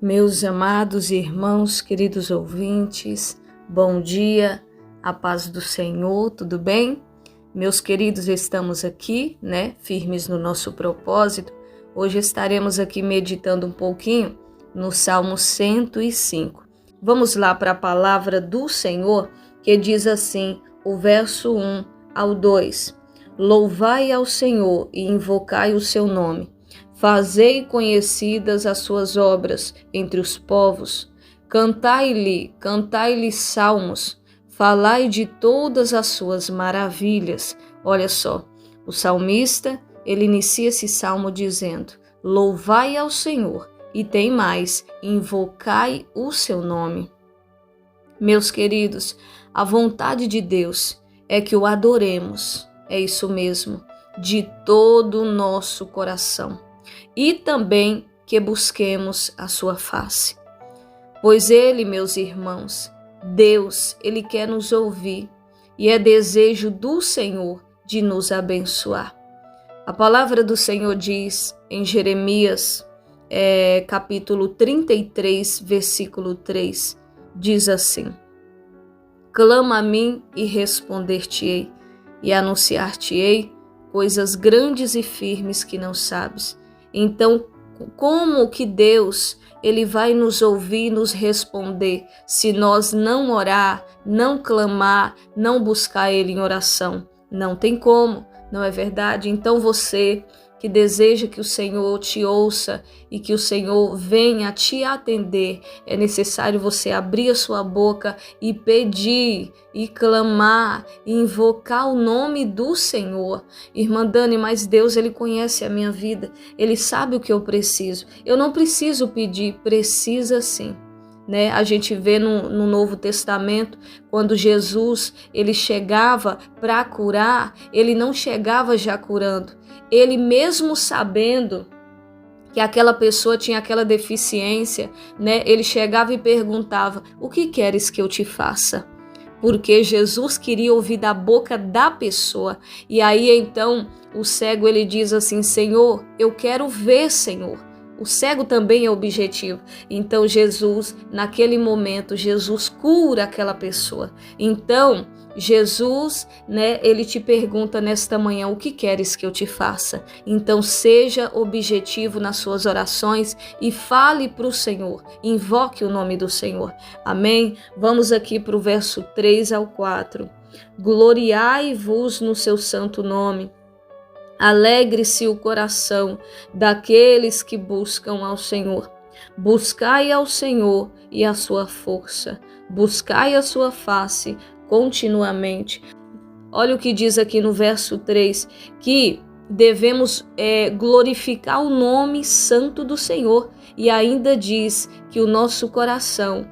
Meus amados irmãos, queridos ouvintes, bom dia, a paz do Senhor, tudo bem? Meus queridos, estamos aqui, firmes no nosso propósito. Hoje estaremos aqui meditando um pouquinho no Salmo 105. Vamos lá para a palavra do Senhor, que diz assim, o verso 1 ao 2. Louvai ao Senhor e invocai o seu nome. Fazei conhecidas as suas obras entre os povos. Cantai-lhe salmos. Falai de todas as suas maravilhas. Olha só, o salmista, ele inicia esse salmo dizendo, louvai ao Senhor e tem mais, invocai o seu nome. Meus queridos, a vontade de Deus é que o adoremos, é isso mesmo, de todo o nosso coração. E também que busquemos a sua face. Pois Ele, meus irmãos, Deus, Ele quer nos ouvir e é desejo do Senhor de nos abençoar. A palavra do Senhor diz em Jeremias, capítulo 33, versículo 3, diz assim, clama a mim e responder-te-ei, e anunciar-te-ei coisas grandes e firmes que não sabes. Então, como que Deus ele vai nos ouvir, nos responder, se nós não orar, não clamar, não buscar Ele em oração? Não tem como, não é verdade? Então você que deseja que o Senhor te ouça e que o Senhor venha te atender, é necessário você abrir a sua boca e pedir, e clamar, e invocar o nome do Senhor. Irmã Dani, mas Deus, Ele conhece a minha vida, Ele sabe o que eu preciso. Eu não preciso pedir, precisa sim. A gente vê no Novo Testamento, quando Jesus ele chegava para curar, ele não chegava já curando. Ele mesmo sabendo que aquela pessoa tinha aquela deficiência, ele chegava e perguntava, o que queres que eu te faça? Porque Jesus queria ouvir da boca da pessoa. E aí então o cego ele diz assim, Senhor, eu quero ver, Senhor. O cego também é objetivo. Então Jesus, naquele momento, Jesus cura aquela pessoa. Então Jesus, ele te pergunta nesta manhã, o que queres que eu te faça? Então seja objetivo nas suas orações e fale para o Senhor, invoque o nome do Senhor. Amém? Vamos aqui para o verso 3 ao 4. Gloriai-vos no seu santo nome. Alegre-se o coração daqueles que buscam ao Senhor. Buscai ao Senhor e a sua força. Buscai a sua face continuamente. Olha o que diz aqui no verso 3, que devemos glorificar o nome santo do Senhor. E ainda diz que o nosso coração,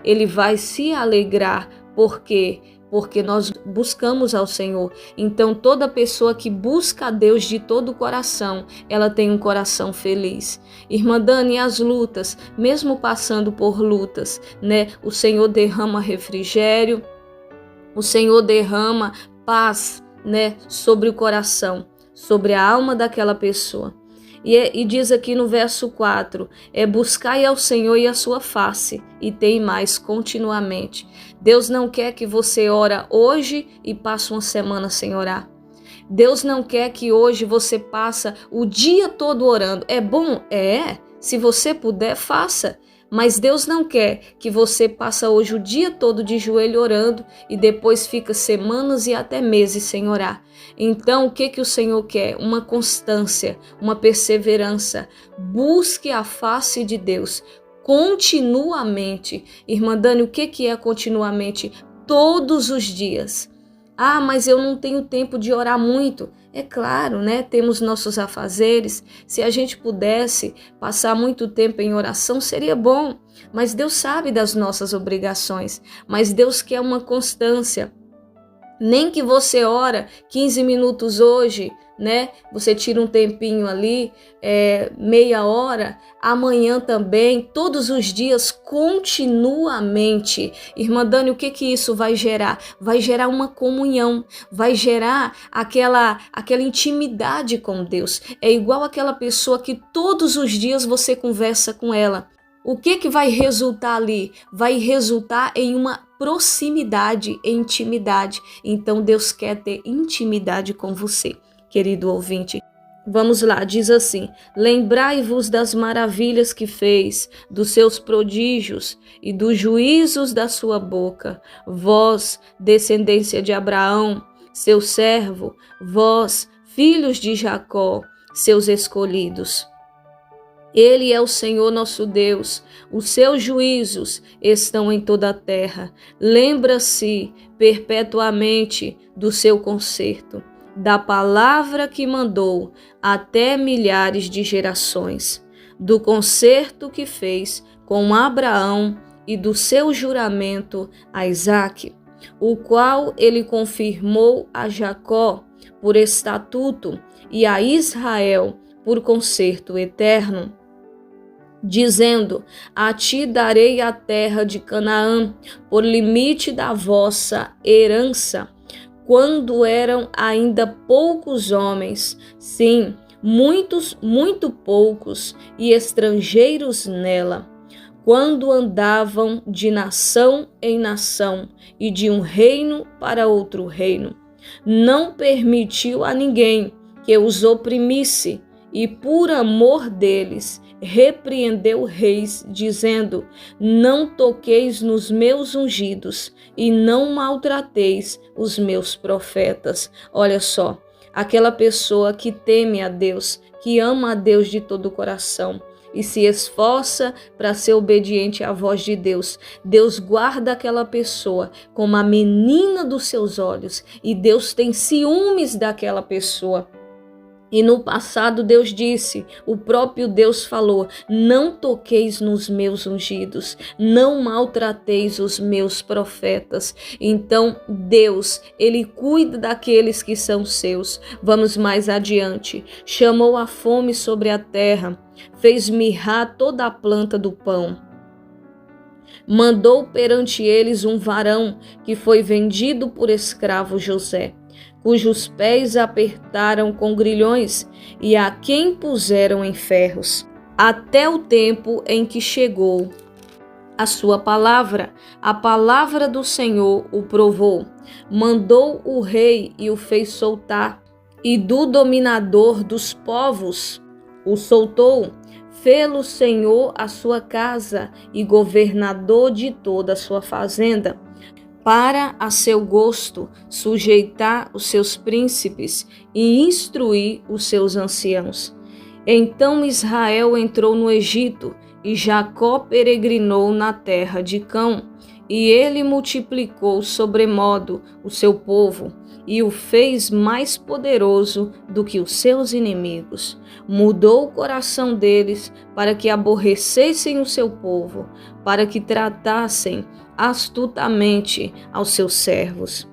ele vai se alegrar. Por quê? Porque nós buscamos ao Senhor. Então toda pessoa que busca a Deus de todo o coração, ela tem um coração feliz. Irmã Dani, as lutas, mesmo passando por lutas, o Senhor derrama refrigério, o Senhor derrama paz, sobre o coração, sobre a alma daquela pessoa. E diz aqui no verso 4, buscai ao Senhor e a sua face, e tem mais continuamente. Deus não quer que você ora hoje e passe uma semana sem orar. Deus não quer que hoje você passe o dia todo orando. É bom? Se você puder, faça. Mas Deus não quer que você passe hoje o dia todo de joelho orando e depois fica semanas e até meses sem orar. Então, o que o Senhor quer? Uma constância, uma perseverança. Busque a face de Deus continuamente. Irmã Dani, o que é continuamente? Todos os dias. Ah, mas eu não tenho tempo de orar muito. É claro, temos nossos afazeres. Se a gente pudesse passar muito tempo em oração, seria bom. Mas Deus sabe das nossas obrigações. Mas Deus quer uma constância. Nem que você ora 15 minutos hoje, Você tira um tempinho ali, meia hora, amanhã também, todos os dias, continuamente. Irmã Dani, o que isso vai gerar? Vai gerar uma comunhão, vai gerar aquela intimidade com Deus. É igual aquela pessoa que todos os dias você conversa com ela. O que vai resultar ali? Vai resultar em uma proximidade, em intimidade. Então Deus quer ter intimidade com você, querido ouvinte. Vamos lá, diz assim: lembrai-vos das maravilhas que fez, dos seus prodígios e dos juízos da sua boca. Vós, descendência de Abraão, seu servo, vós, filhos de Jacó, seus escolhidos. Ele é o Senhor nosso Deus, os seus juízos estão em toda a terra. Lembra-se perpetuamente do seu conserto, da palavra que mandou até milhares de gerações, do concerto que fez com Abraão e do seu juramento a Isaque, o qual ele confirmou a Jacó por estatuto e a Israel por concerto eterno, dizendo: a ti darei a terra de Canaã por limite da vossa herança, quando eram ainda poucos homens, sim, muito poucos, e estrangeiros nela, quando andavam de nação em nação e de um reino para outro reino. Não permitiu a ninguém que os oprimisse, e por amor deles repreendeu reis, dizendo: não toqueis nos meus ungidos e não maltrateis os meus profetas. Olha só, aquela pessoa que teme a Deus, que ama a Deus de todo o coração e se esforça para ser obediente à voz de Deus, Deus guarda aquela pessoa como a menina dos seus olhos, e Deus tem ciúmes daquela pessoa. E no passado Deus disse, o próprio Deus falou: não toqueis nos meus ungidos, não maltrateis os meus profetas. Então Deus, ele cuida daqueles que são seus. Vamos mais adiante. Chamou a fome sobre a terra, fez mirrar toda a planta do pão. Mandou perante eles um varão que foi vendido por escravo José, cujos pés apertaram com grilhões e a quem puseram em ferros, até o tempo em que chegou a sua palavra. A palavra do Senhor o provou, mandou o rei e o fez soltar, e do dominador dos povos o soltou. Fê-lo Senhor a sua casa e governador de toda a sua fazenda, para a seu gosto sujeitar os seus príncipes e instruir os seus anciãos. Então Israel entrou no Egito e Jacó peregrinou na terra de Cão, e ele multiplicou sobremodo o seu povo e o fez mais poderoso do que os seus inimigos. Mudou o coração deles para que aborrecessem o seu povo, para que tratassem astutamente aos seus servos.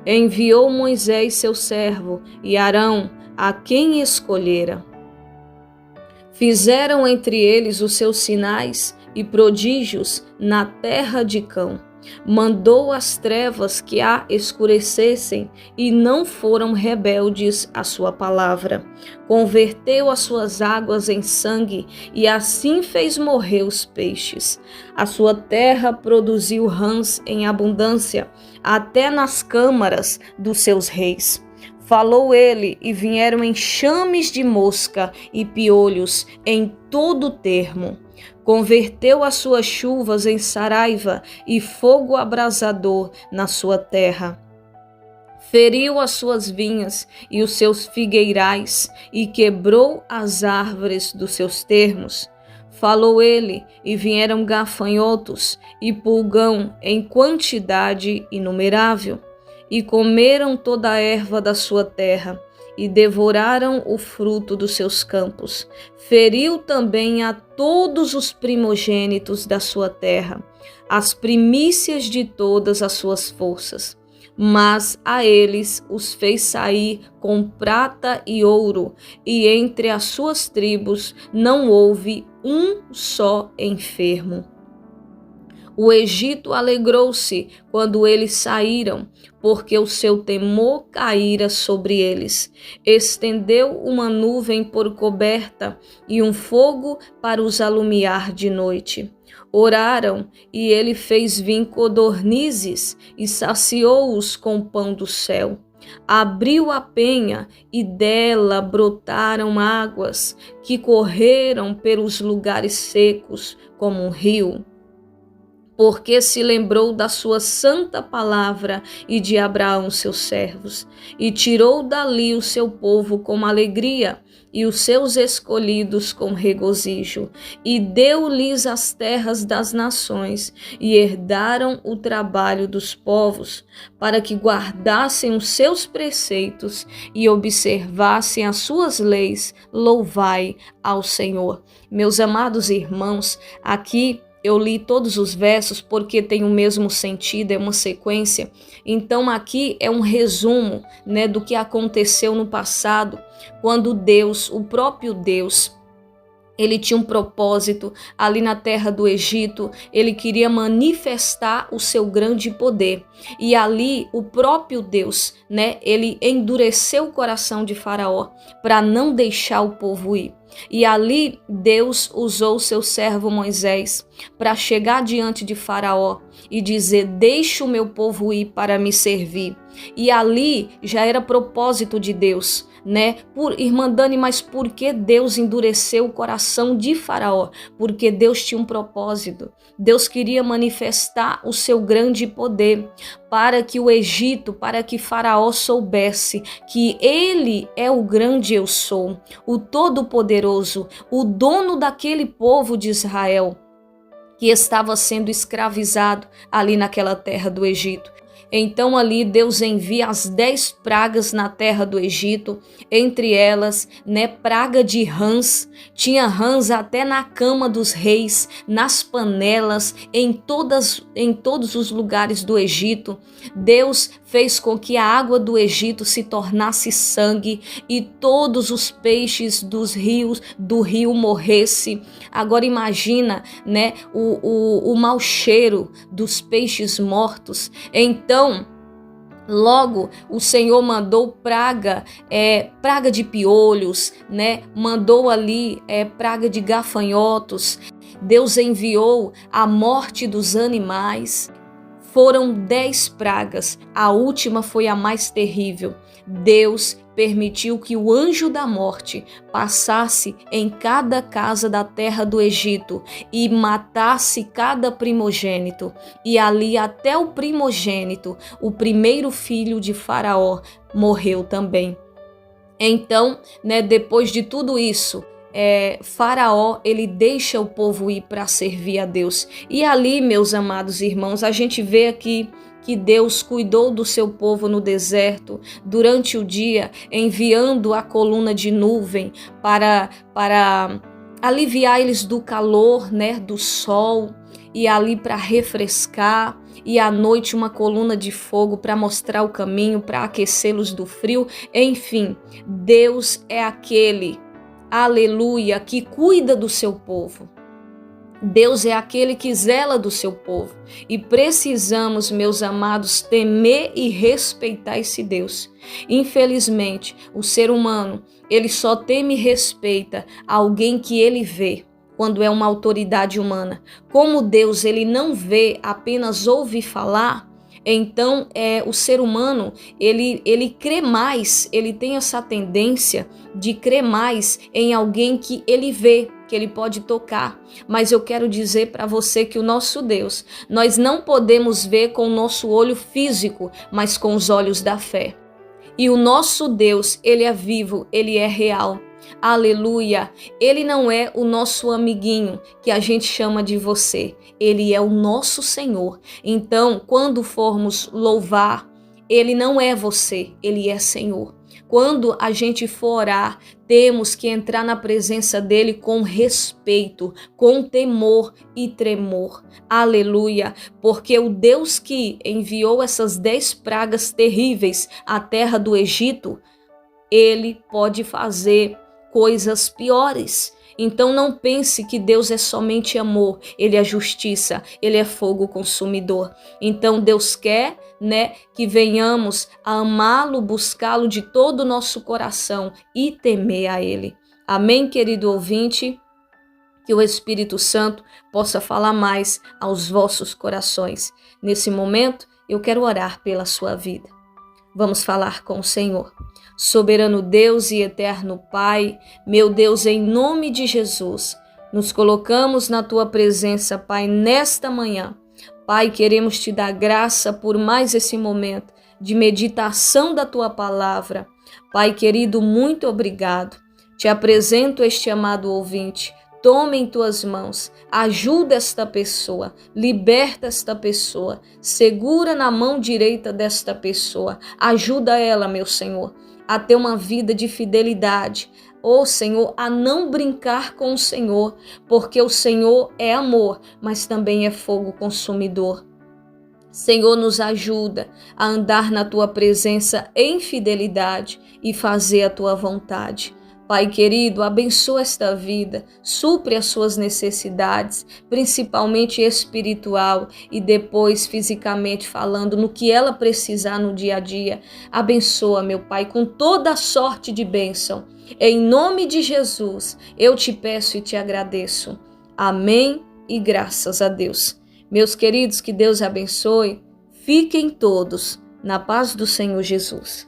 Enviou Moisés seu servo e Arão, a quem escolhera. Fizeram entre eles os seus sinais e prodígios na terra de Cão. Mandou as trevas que a escurecessem e não foram rebeldes à sua palavra. Converteu as suas águas em sangue e assim fez morrer os peixes. A sua terra produziu rãs em abundância, até nas câmaras dos seus reis. Falou ele, e vieram enxames de mosca e piolhos em todo o termo. Converteu as suas chuvas em saraiva e fogo abrasador na sua terra. Feriu as suas vinhas e os seus figueirais e quebrou as árvores dos seus termos. Falou ele, e vieram gafanhotos e pulgão em quantidade inumerável, e comeram toda a erva da sua terra, e devoraram o fruto dos seus campos. Feriu também a todos os primogênitos da sua terra, as primícias de todas as suas forças. Mas a eles os fez sair com prata e ouro, e entre as suas tribos não houve um só enfermo. O Egito alegrou-se quando eles saíram, porque o seu temor caíra sobre eles. Estendeu uma nuvem por coberta e um fogo para os alumiar de noite. Oraram, e ele fez vir codornizes e saciou-os com o pão do céu. Abriu a penha e dela brotaram águas que correram pelos lugares secos como um rio. Porque se lembrou da sua santa palavra e de Abraão, seus servos, e tirou dali o seu povo com alegria e os seus escolhidos com regozijo, e deu-lhes as terras das nações, e herdaram o trabalho dos povos, para que guardassem os seus preceitos e observassem as suas leis. Louvai ao Senhor. Meus amados irmãos, aqui eu li todos os versos porque tem o mesmo sentido, é uma sequência. Então aqui é um resumo, né, do que aconteceu no passado, quando Deus, o próprio Deus, ele tinha um propósito ali na terra do Egito, ele queria manifestar o seu grande poder. E ali o próprio Deus, né, ele endureceu o coração de Faraó para não deixar o povo ir. E ali Deus usou o seu servo Moisés para chegar diante de Faraó e dizer: deixa o meu povo ir para me servir. E ali já era propósito de Deus, né? Irmã Dani, mas por que Deus endureceu o coração de Faraó? Porque Deus tinha um propósito. Deus queria manifestar o seu grande poder para que o Egito, para que Faraó soubesse que ele é o grande eu sou, o todo-poderoso, o dono daquele povo de Israel que estava sendo escravizado ali naquela terra do Egito. Então ali Deus envia as 10 pragas na terra do Egito, entre elas, né, praga de rãs. Tinha rãs até na cama dos reis, nas panelas, em todos os lugares do Egito. Deus fez com que a água do Egito se tornasse sangue e todos os peixes do rio morresse. Agora imagina, né, o mau cheiro dos peixes mortos. Então, logo o Senhor mandou praga de piolhos, né? Mandou ali praga de gafanhotos. Deus enviou a morte dos animais. Foram 10 pragas, a última foi a mais terrível. Deus permitiu que o anjo da morte passasse em cada casa da terra do Egito e matasse cada primogênito. E ali até o primogênito, o primeiro filho de Faraó, morreu também. Então, né, depois de tudo isso, Faraó, ele deixa o povo ir para servir a Deus. E ali, meus amados irmãos, a gente vê aqui que Deus cuidou do seu povo no deserto durante o dia, enviando a coluna de nuvem para aliviar eles do calor, né, do sol, e ali para refrescar, e à noite uma coluna de fogo para mostrar o caminho, para aquecê-los do frio. Enfim, Deus é aquele, aleluia, que cuida do seu povo. Deus é aquele que zela do seu povo. E precisamos, meus amados, temer e respeitar esse Deus. Infelizmente, o ser humano, ele só teme e respeita alguém que ele vê, quando é uma autoridade humana. Como Deus, ele não vê, apenas ouve falar, então o ser humano, ele crê mais, ele tem essa tendência de crer mais em alguém que ele vê, que ele pode tocar. Mas eu quero dizer para você que o nosso Deus, nós não podemos ver com o nosso olho físico, mas com os olhos da fé. E o nosso Deus, ele é vivo, ele é real. Aleluia! Ele não é o nosso amiguinho que a gente chama de você. Ele é o nosso Senhor. Então, quando formos louvar, ele não é você, ele é Senhor. Quando a gente for orar, temos que entrar na presença dele com respeito, com temor e tremor. Aleluia! Porque o Deus que enviou essas 10 pragas terríveis à terra do Egito, ele pode fazer coisas piores. Então não pense que Deus é somente amor, ele é justiça, ele é fogo consumidor. Então Deus quer, né, que venhamos a amá-lo, buscá-lo de todo o nosso coração e temer a ele. Amém, querido ouvinte? Que o Espírito Santo possa falar mais aos vossos corações. Nesse momento, eu quero orar pela sua vida. Vamos falar com o Senhor. Soberano Deus e eterno Pai, meu Deus, em nome de Jesus, nos colocamos na tua presença, Pai, nesta manhã. Pai, queremos te dar graça por mais esse momento de meditação da tua palavra. Pai querido, muito obrigado. Te apresento este amado ouvinte. Toma em tuas mãos, ajuda esta pessoa, liberta esta pessoa, segura na mão direita desta pessoa, ajuda ela, meu Senhor, a ter uma vida de fidelidade. Ó Senhor, a não brincar com o Senhor, porque o Senhor é amor, mas também é fogo consumidor. Senhor, nos ajuda a andar na tua presença em fidelidade e fazer a tua vontade. Pai querido, abençoa esta vida, supre as suas necessidades, principalmente espiritual e depois fisicamente falando, no que ela precisar no dia a dia. Abençoa, meu Pai, com toda a sorte de bênção. Em nome de Jesus, eu te peço e te agradeço. Amém e graças a Deus. Meus queridos, que Deus abençoe. Fiquem todos na paz do Senhor Jesus.